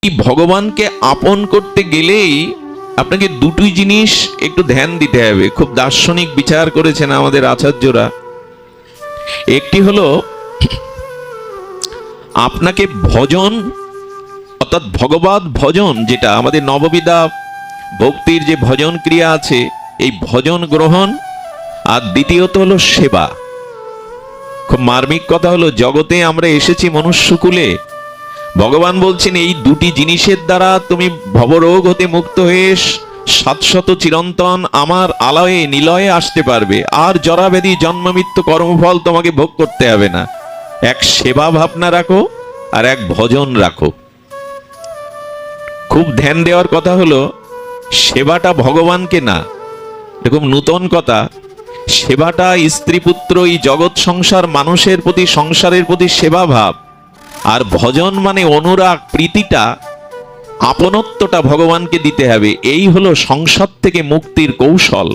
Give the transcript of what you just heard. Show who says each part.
Speaker 1: এই ভগবানকে আপন করতে গেলেই আপনাকে দুটি জিনিস একটু ধ্যান দিতে হবে। খুব দার্শনিক বিচার করেছেন আমাদের আচার্যরা। একটি হলো আপনাকে ভজন, অর্থাৎ ভগবত ভজন, যেটা আমাদের নববিধা ভক্তির যে ভজন ক্রিয়া আছে, এই ভজন গ্রহণ। আর দ্বিতীয়ত হলো সেবা। খুব মার্মিক কথা হলো, জগতে আমরা এসেছি মনুষ্যকুলে, ভগবান বলছেন এই দুটি জিনিসের দ্বারা তুমি ভবরোগ হতে মুক্ত হয়ে শাশ্বত চিরন্তন আমার আলয়ে নিলয়ে আসতে পারবে। আর জরাব্যাধি জন্ম মৃত্যু কর্মফল তোমাকে ভোগ করতে হবে না। এক সেবা ভাবনা রাখো, আর এক ভজন রাখো। খুব ধ্যান দেওয়ার কথা হলো, সেবাটা ভগবানকে না, এরকম নূতন কথা, সেবাটা স্ত্রী পুত্র এই জগৎ সংসার মানুষের প্রতি, সংসারের প্রতি সেবা ভাব। আর ভজন মানে অনুরাগ, প্রীতিটা, আপনত্বটা ভগবানকে দিতে হবে। এই হলো সংসার থেকে মুক্তির কৌশল।